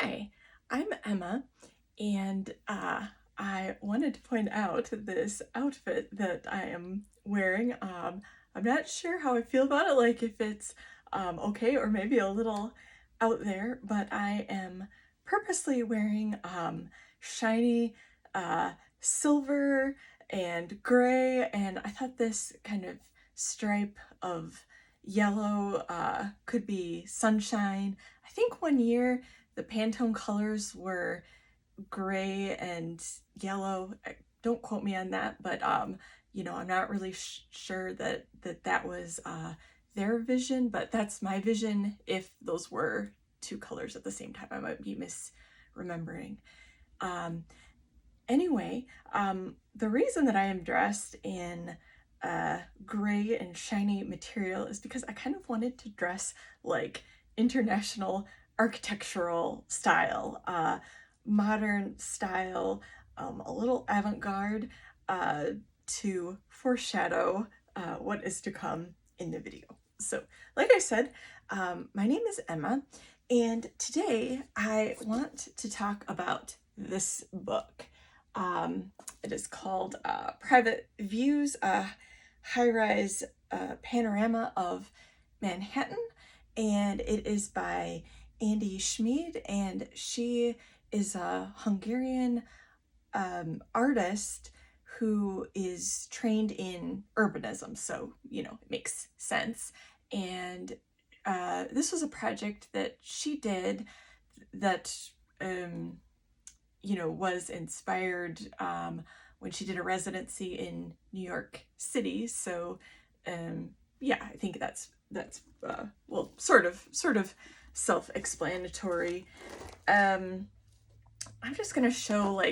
Hi, I'm Emma, and I wanted to point out this outfit that I am wearing. I'm not sure how I feel about it, like if it's okay or maybe a little out there, but I am purposely wearing shiny silver and gray, and I thought this kind of stripe of yellow could be sunshine. I think one year the Pantone colors were gray and yellow. Don't quote me on that, but I'm not really sure that was their vision, but that's my vision. If those were two colors at the same time, I might be misremembering. Um, anyway, the reason that I am dressed in gray and shiny material is because I kind of wanted to dress like international architectural style, modern style, a little avant-garde, to foreshadow what is to come in the video. So, like I said, my name is Emma, and today I want to talk about this book. It is called Private Views, a high-rise panorama of Manhattan, and it is by Andi Schmied, and she is a Hungarian artist who is trained in urbanism, so, it makes sense. And this was a project that she did that was inspired when she did a residency in New York City. So, I think that's sort of self-explanatory. I'm just gonna show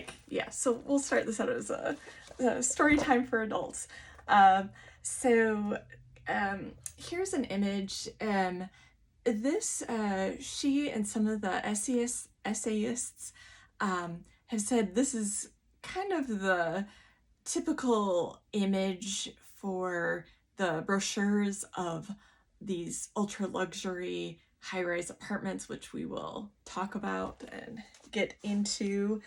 so we'll start this out as a story time for adults. Here's an image. She and some of the essayists have said this is kind of the typical image for the brochures of these ultra luxury high-rise apartments, which we will talk about and get into.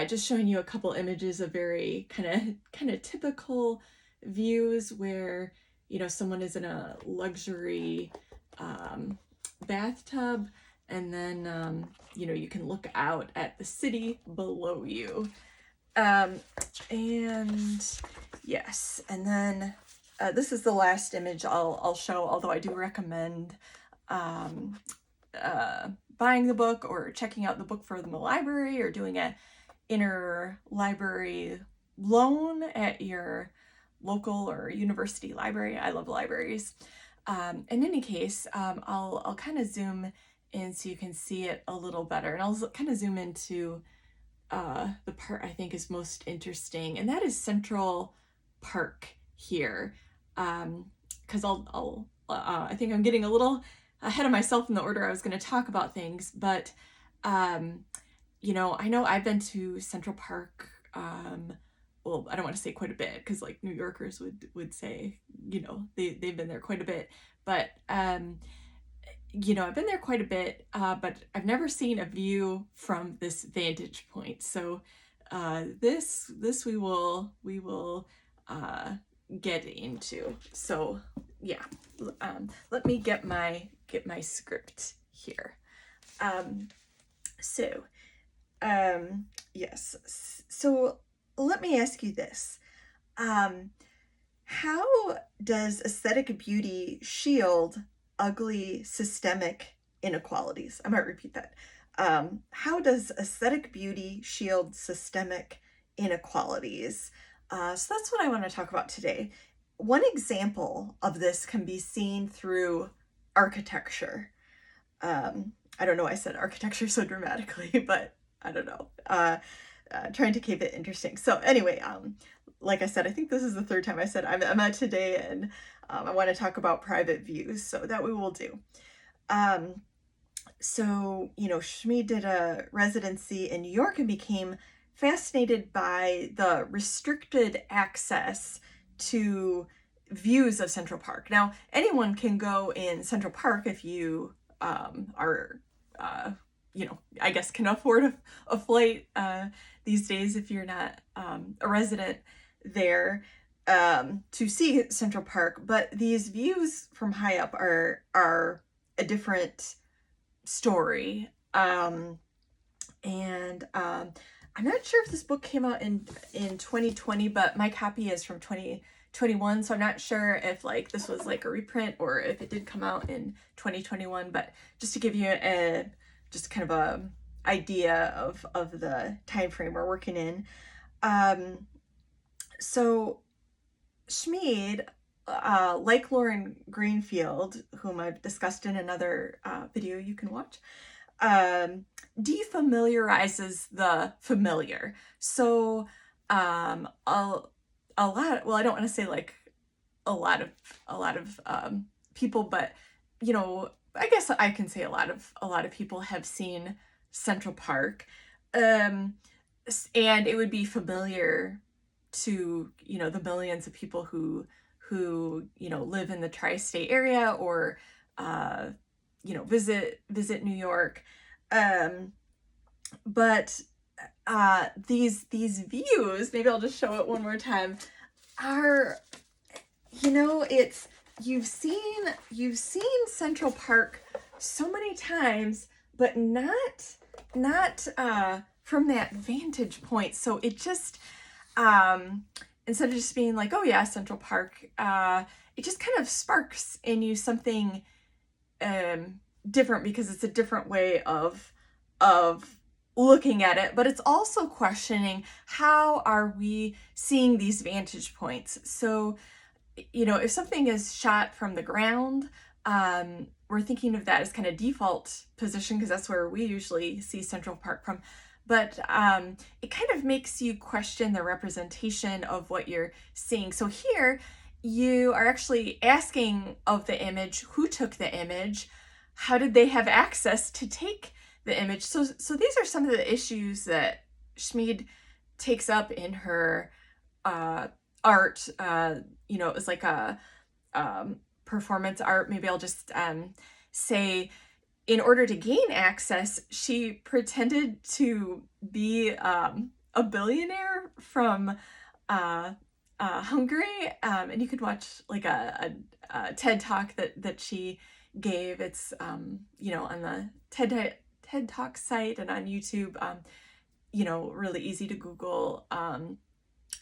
Just showing you a couple images of very kind of typical views where someone is in a luxury bathtub, and then you can look out at the city below you. And yes, and then this is the last image I'll show, although I do recommend buying the book or checking out the book from the library or doing a interlibrary loan at your local or university library. I love libraries. In any case, I'll kind of zoom in so you can see it a little better, and I'll kind of zoom into the part I think is most interesting, and that is Central Park here. Because I think I'm getting a little ahead of myself in the order I was going to talk about things, but I know I've been to Central Park. Well, I don't want to say quite a bit, because New Yorkers would say, they've been there quite a bit, but I've been there quite a bit, but I've never seen a view from this vantage point. So this we will get into. So let me get my script here. Yes. So let me ask you this. How does aesthetic beauty shield ugly systemic inequalities? I might repeat that. How does aesthetic beauty shield systemic inequalities? So that's what I want to talk about today. One example of this can be seen through architecture. I don't know why I said architecture so dramatically, but I don't know. Trying to keep it interesting. So anyway, like I said, I think this is the third time I said I'm Emma today, and I want to talk about private views, so that we will do. Schmied did a residency in New York and became fascinated by the restricted access to views of Central Park. Now, anyone can go in Central Park if you are, I guess can afford a flight these days if you're not a resident there, to see Central Park. But these views from high up are a different story. I'm not sure if this book came out in 2020, but my copy is from 2021, so I'm not sure if like this was like a reprint or if it did come out in 2021. But just to give you just kind of a idea of the time frame we're working in. So Schmied, like Lauren Greenfield, whom I've discussed in another video you can watch, defamiliarizes the familiar. So a lot, well, I don't want to say like a lot of people, but I guess I can say a lot of people have seen Central Park, and it would be familiar to the millions of people who live in the tri-state area or visit New York. But these views, maybe I'll just show it one more time, are, it's, you've seen Central Park so many times, but not from that vantage point. So it just, instead of just being like, oh yeah, Central Park, it just kind of sparks in you something different, because it's a different way of looking at it. But it's also questioning, how are we seeing these vantage points? So if something is shot from the ground, we're thinking of that as kind of default position, because that's where we usually see Central Park from. But it kind of makes you question the representation of what you're seeing. So here you are actually asking of the image, who took the image? How did they have access to take the image? So these are some of the issues that Schmied takes up in her art. It was like a performance art. Maybe I'll just say, in order to gain access, she pretended to be a billionaire from Hungary, and you could watch like a TED Talk that she gave. It's on the TED Talk site and on YouTube. Really easy to Google.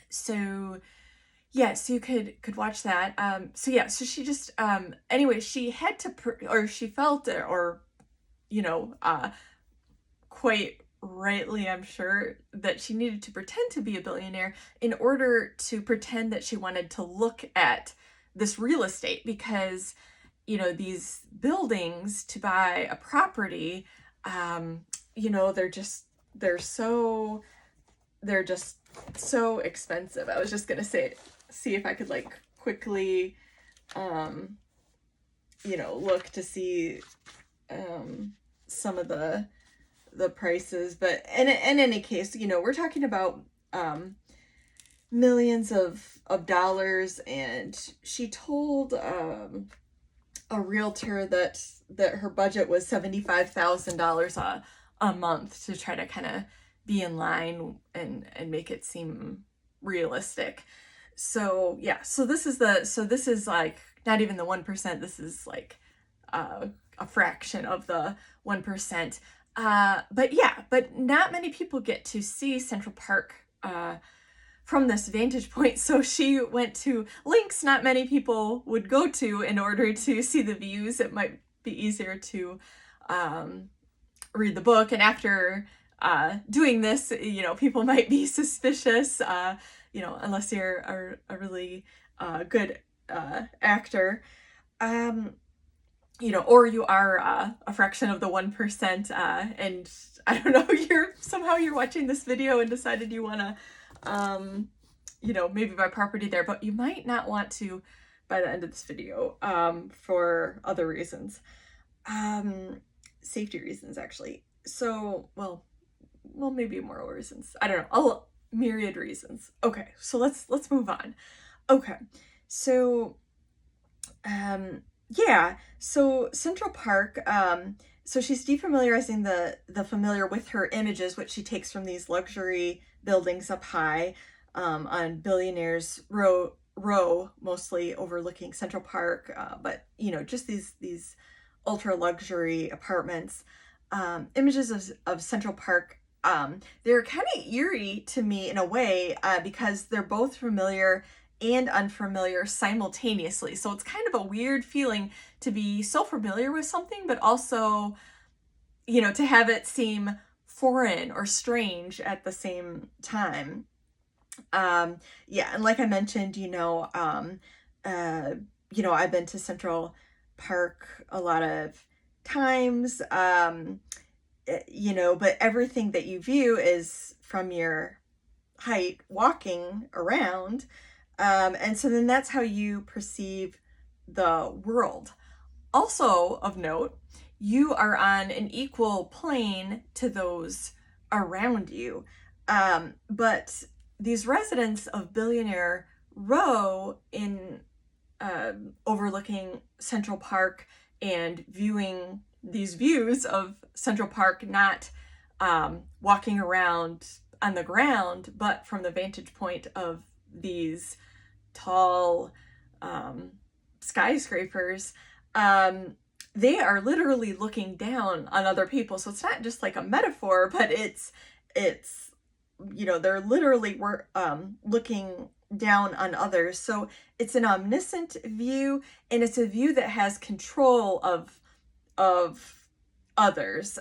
So you could watch that. So she just anyway, she had to or she felt, or quite rightly, I'm sure, that she needed to pretend to be a billionaire in order to pretend that she wanted to look at this real estate, because these buildings, to buy a property, they're just so expensive. I was just gonna see if I could like quickly look to see some of the prices. But in any case, we're talking about millions of dollars. And she told a realtor that her budget was $75,000 a month, to try to kind of be in line and make it seem realistic. So this is like not even the 1%. This is like a fraction of the 1%. But not many people get to see Central Park from this vantage point. So she went to links not many people would go to in order to see the views. It might be easier to read the book. And after doing this, people might be suspicious, unless you're a really good actor. Or you are a fraction of the 1%, and I don't know, you're watching this video and decided you want to, maybe buy property there, but you might not want to by the end of this video, for other reasons, safety reasons, actually. So, well, maybe moral reasons. I don't know, myriad reasons. Okay, so let's move on. Okay, so, Yeah, so Central Park, so she's defamiliarizing the familiar with her images, which she takes from these luxury buildings up high, on Billionaires Row, mostly overlooking Central Park, but just these ultra luxury apartments. Images of Central Park, they're kind of eerie to me in a way, because they're both familiar and unfamiliar simultaneously. So it's kind of a weird feeling to be so familiar with something, but also, to have it seem foreign or strange at the same time. Yeah, and like I mentioned, I've been to Central Park a lot of times, but everything that you view is from your height walking around. And so then that's how you perceive the world. Also of note, you are on an equal plane to those around you. But these residents of Billionaire Row in overlooking Central Park and viewing these views of Central Park, not walking around on the ground, but from the vantage point of these tall skyscrapers, they are literally looking down on other people. So it's not just like a metaphor, but it's they're literally looking down on others. So it's an omniscient view, and it's a view that has control of others,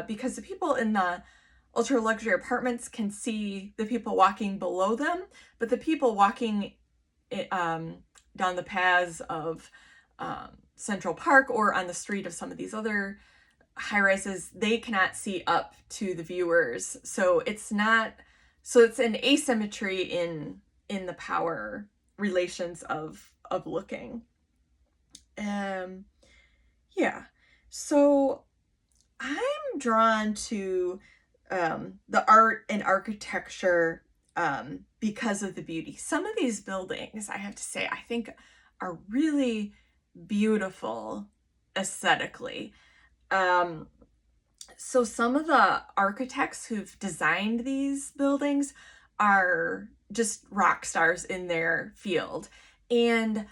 because the people in the ultra luxury apartments can see the people walking below them, but the people walking down the paths of Central Park or on the street of some of these other high rises, they cannot see up to the viewers. So it's an asymmetry in the power relations of looking. Yeah. So I'm drawn to the art and architecture, because of the beauty. Some of these buildings, I have to say, I think are really beautiful aesthetically. So some of the architects who've designed these buildings are just rock stars in their field. And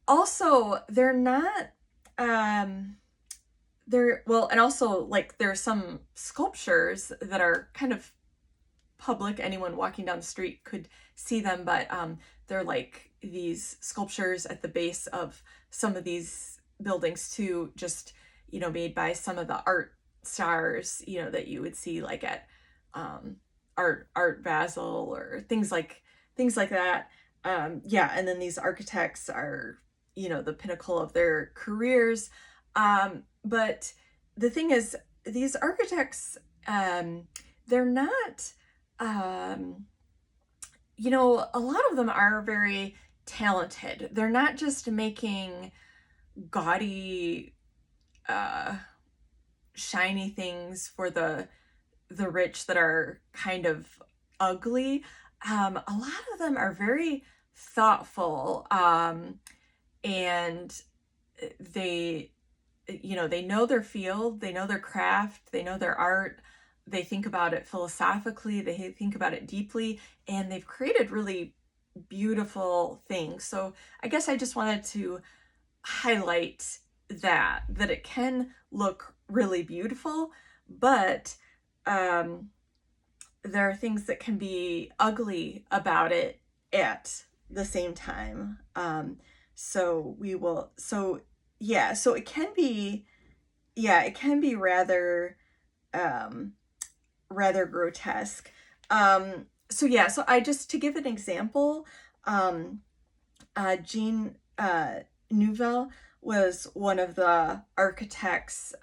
also they're not, and also like there are some sculptures that are kind of public. Anyone walking down the street could see them, but they're like these sculptures at the base of some of these buildings too, just made by some of the art stars, that you would see like at art Basel or things like that. Yeah, and then these architects are the pinnacle of their careers. But the thing is, these architects, they're not, a lot of them are very talented. They're not just making gaudy, shiny things for the rich that are kind of ugly. A lot of them are very thoughtful, and they they know their field, they know their craft, they know their art, they think about it philosophically, they think about it deeply, and they've created really beautiful things. So I guess I just wanted to highlight that it can look really beautiful, but there are things that can be ugly about it at the same time. So it can be, rather, rather grotesque. So I just, to give an example, Jean Nouvel was one of the architects,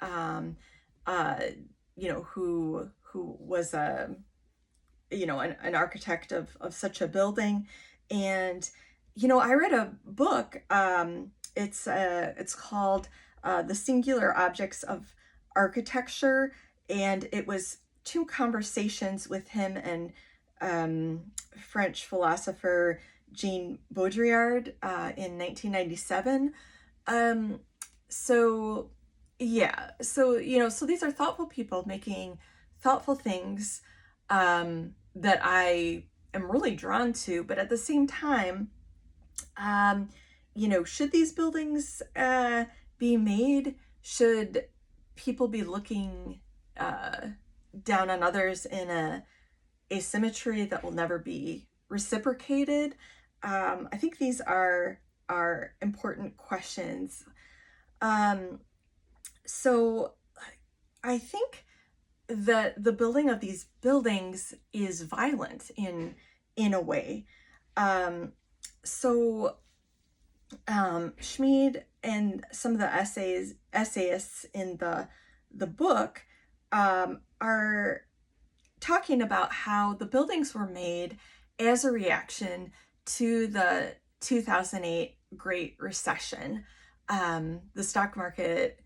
who was an architect of such a building. And I read a book, it's called The Singular Objects of Architecture, and it was two conversations with him and French philosopher Jean Baudrillard, in 1997. So yeah, so so these are thoughtful people making thoughtful things that I am really drawn to, but at the same time, um, should these buildings be made? Should people be looking uh, down on others in a asymmetry that will never be reciprocated? I think these are important questions. Um, so I think that the building of these buildings is violent in a way. Um, so Schmied and some of the essayists in the book are talking about how the buildings were made as a reaction to the 2008 Great Recession. The stock market,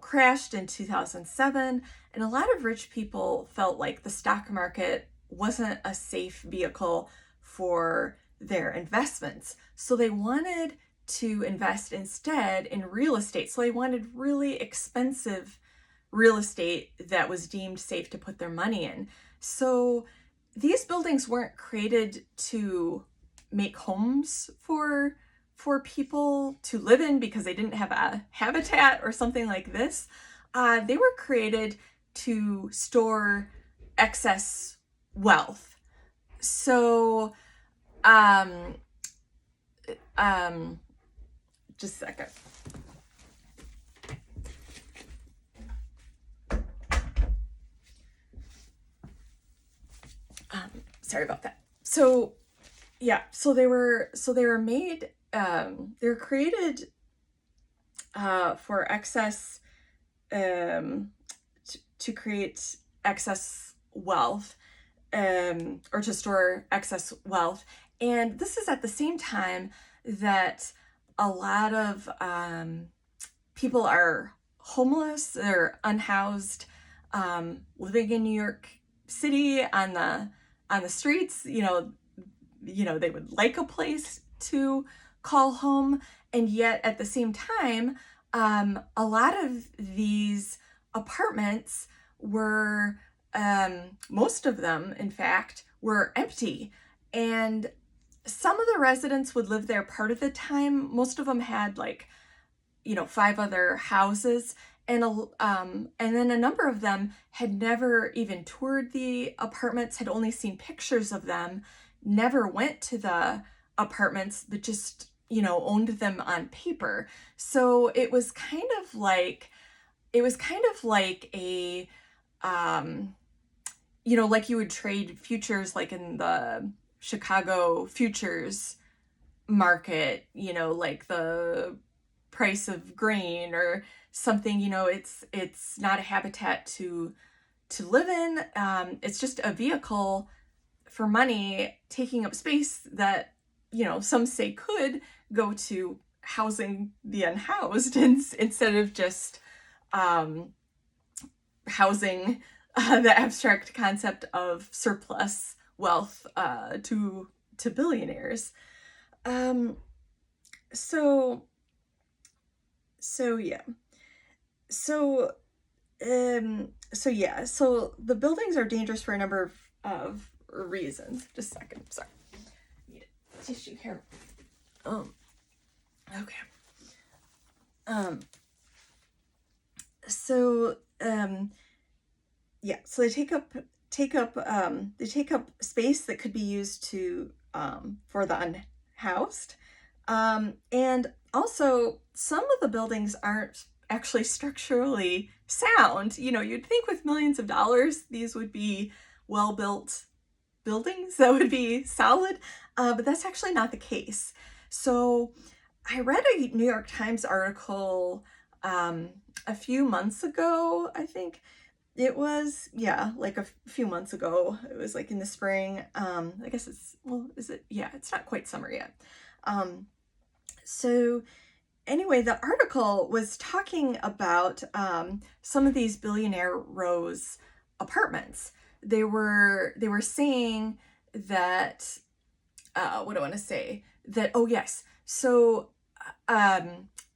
crashed in 2007, and a lot of rich people felt like the stock market wasn't a safe vehicle for their investments. So they wanted to invest instead in real estate. So they wanted really expensive real estate that was deemed safe to put their money in. So these buildings weren't created to make homes for people to live in because they didn't have a habitat or something like this. They were created to store excess wealth. So, just a second. Sorry about that. So yeah, so they were made, they were created for excess, to create excess wealth, or to store excess wealth. And this is at the same time that a lot of people are homeless, they're unhoused, living in New York City on the streets. They would like a place to call home, and yet at the same time, a lot of these apartments were, most of them, in fact, were empty. And some of the residents would live there part of the time. Most of them had 5 other houses, and then a number of them had never even toured the apartments, had only seen pictures of them, never went to the apartments, but just owned them on paper. So it was kind of like a like you would trade futures, like in the Chicago futures market, like the price of grain or something. It's not a habitat to live in. It's just a vehicle for money taking up space that some say could go to housing the unhoused instead of just housing the abstract concept of surplus wealth to billionaires. So yeah. So the buildings are dangerous for a number of reasons. Just a second. Sorry. Need a tissue here. Okay. So they take up space that could be used to for the unhoused. And also, some of the buildings aren't actually structurally sound. You'd think with millions of dollars, these would be well-built buildings that would be solid, but that's actually not the case. So I read a New York Times article a few months ago, I think. It was, like a few months ago. It was like in the spring. I guess is it? Yeah, it's not quite summer yet. So anyway, the article was talking about some of these billionaire rows apartments. They were saying that, what do I want to say? That, oh yes, so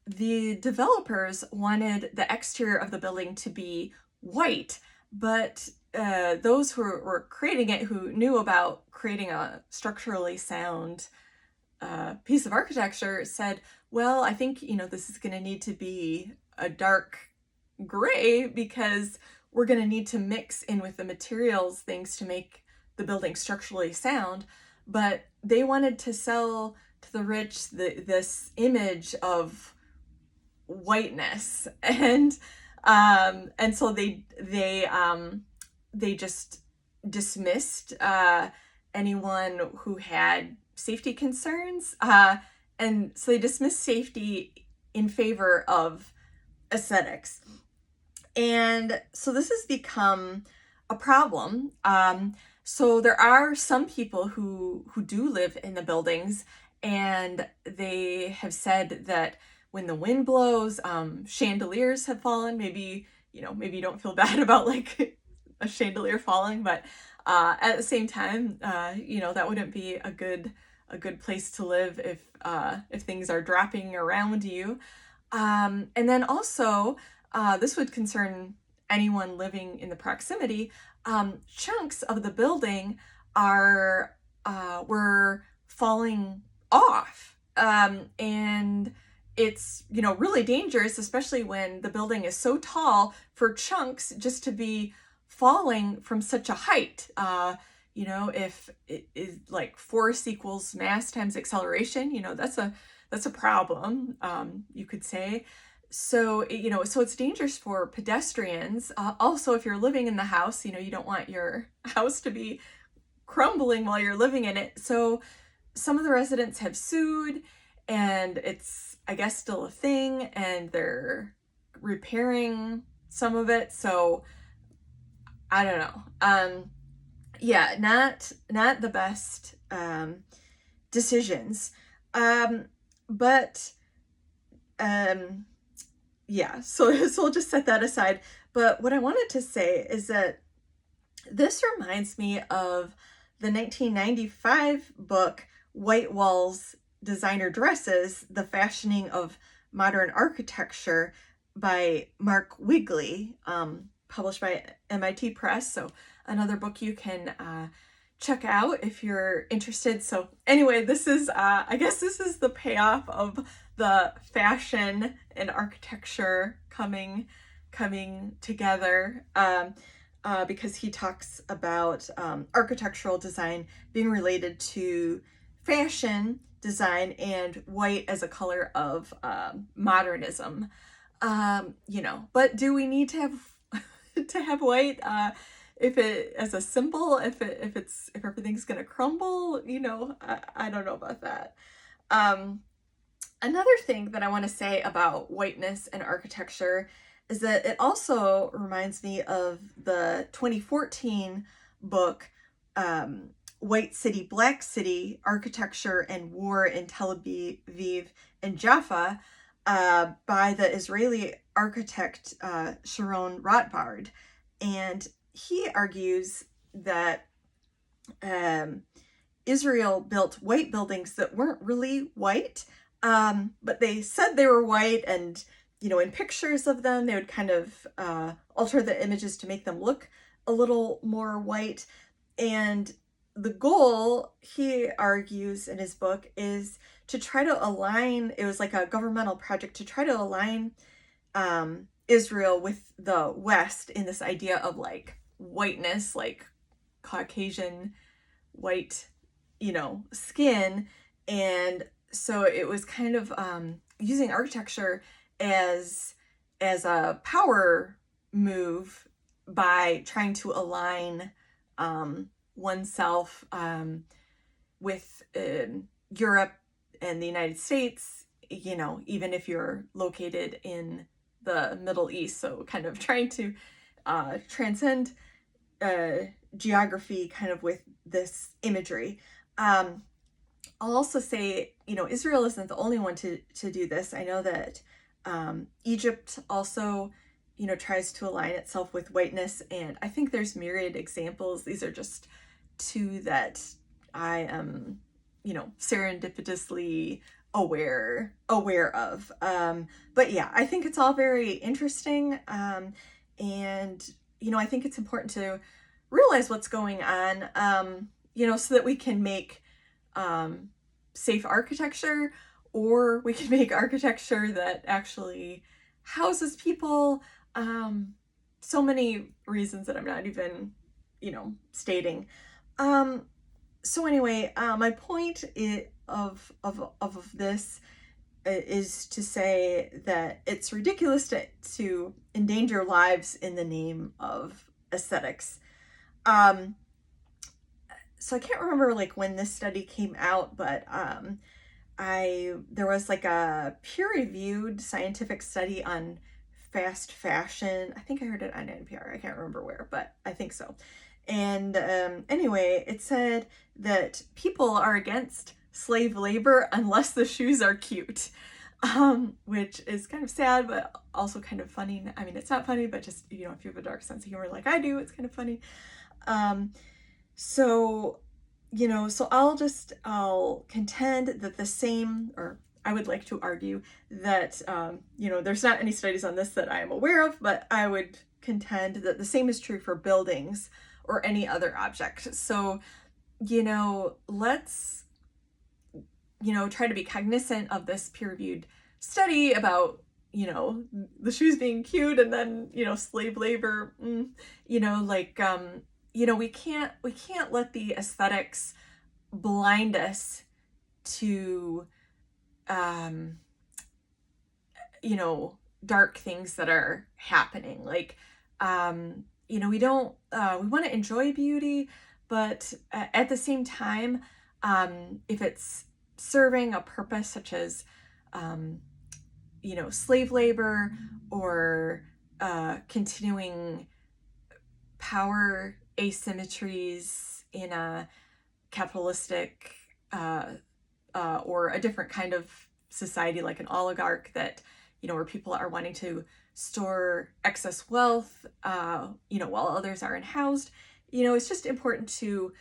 the developers wanted the exterior of the building to be white, but those who were creating it, who knew about creating a structurally sound piece of architecture, said, well, I think, this is going to need to be a dark gray because we're going to need to mix in with the materials things to make the building structurally sound. But they wanted to sell to the rich this image of whiteness, and so they just dismissed anyone who had safety concerns, and so they dismissed safety in favor of aesthetics. And so this has become a problem. So there are some people who do live in the buildings, and they have said that when the wind blows, chandeliers have fallen. Maybe you don't feel bad about like a chandelier falling, but at the same time, that wouldn't be a good place to live if things are dropping around you. And then also, this would concern anyone living in the proximity. Chunks of the building were falling off, and it's really dangerous, especially when the building is so tall, for chunks just to be falling from such a height. If it is like force equals mass times acceleration, that's a problem, you could say. So so it's dangerous for pedestrians. Also, if you're living in the house, you don't want your house to be crumbling while you're living in it. So some of the residents have sued, and it's, I guess, still a thing, and they're repairing some of it. So I don't know. Yeah, not the best decisions. But yeah, so we'll just set that aside. But what I wanted to say is that this reminds me of the 1995 book, White Walls, Designer Dresses, The Fashioning of Modern Architecture by Mark Wigley, published by MIT Press. So another book you can check out if you're interested. So anyway, this is, I guess this is the payoff of the fashion and architecture coming together, because he talks about architectural design being related to fashion design and white as a color of modernism. But do we need to have white if it as a symbol, if everything's gonna crumble? I don't know about that. Another thing that I want to say about whiteness and architecture is that it also reminds me of the 2014 book, White City, Black City, Architecture and War in Tel Aviv and Jaffa, by the Israeli architect Sharon Rotbard. And he argues that Israel built white buildings that weren't really white, but they said they were white, and in pictures of them they would kind of alter the images to make them look a little more white. And the goal, he argues in his book, is to try to align, it was like a governmental project to try to align Israel with the West in this idea of like whiteness, like Caucasian white, skin. And so it was kind of using architecture as a power move by trying to align oneself with Europe and the United States, even if you're located in the Middle East. So kind of trying to transcend geography kind of with this imagery. I'll also say, Israel isn't the only one to do this. I know that Egypt also, tries to align itself with whiteness, and I think there's myriad examples. These are just two that I am, serendipitously aware of. But yeah, I think it's all very interesting. And, I think it's important to realize what's going on, so that we can make safe architecture, or we can make architecture that actually houses people. So many reasons that I'm not even, stating. So anyway, my point of this is to say that it's ridiculous to endanger lives in the name of aesthetics. So I can't remember like when this study came out, but there was like a peer-reviewed scientific study on fast fashion. I think I heard it on NPR. I can't remember where, but I think so. And anyway, it said that people are against slave labor unless the shoes are cute, which is kind of sad, but also kind of funny. I mean, it's not funny, but just, if you have a dark sense of humor like I do, it's kind of funny. So I'll contend that the same, or I would like to argue that, there's not any studies on this that I am aware of, but I would contend that the same is true for buildings or any other object. So, let's, try to be cognizant of this peer-reviewed study about, the shoes being cute, and then, slave labor, we can't let the aesthetics blind us to, dark things that are happening. Like, we don't, we want to enjoy beauty, but at the same time, if it's serving a purpose such as, slave labor, or continuing power asymmetries in a capitalistic or a different kind of society, like an oligarch, that where people are wanting to store excess wealth, while others are unhoused. It's just important to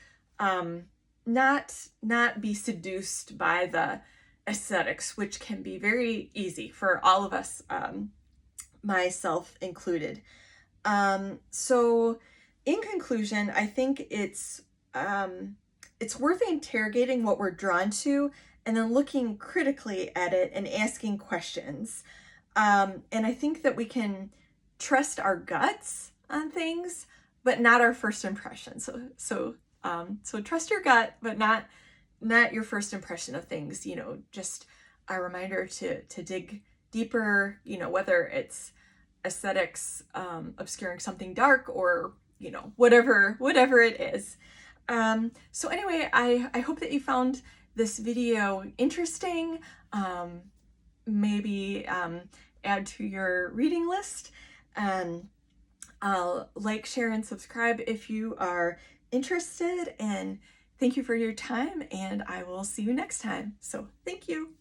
not be seduced by the aesthetics, which can be very easy for all of us, myself included. So in conclusion, I think it's worth interrogating what we're drawn to, and then looking critically at it and asking questions. And I think that we can trust our guts on things, but not our first impression. So trust your gut, but not your first impression of things. Just a reminder to dig deeper. Whether it's aesthetics obscuring something dark, or whatever it is. So anyway, I hope that you found this video interesting. Maybe add to your reading list. Like, share, and subscribe if you are interested. And thank you for your time, and I will see you next time. So thank you.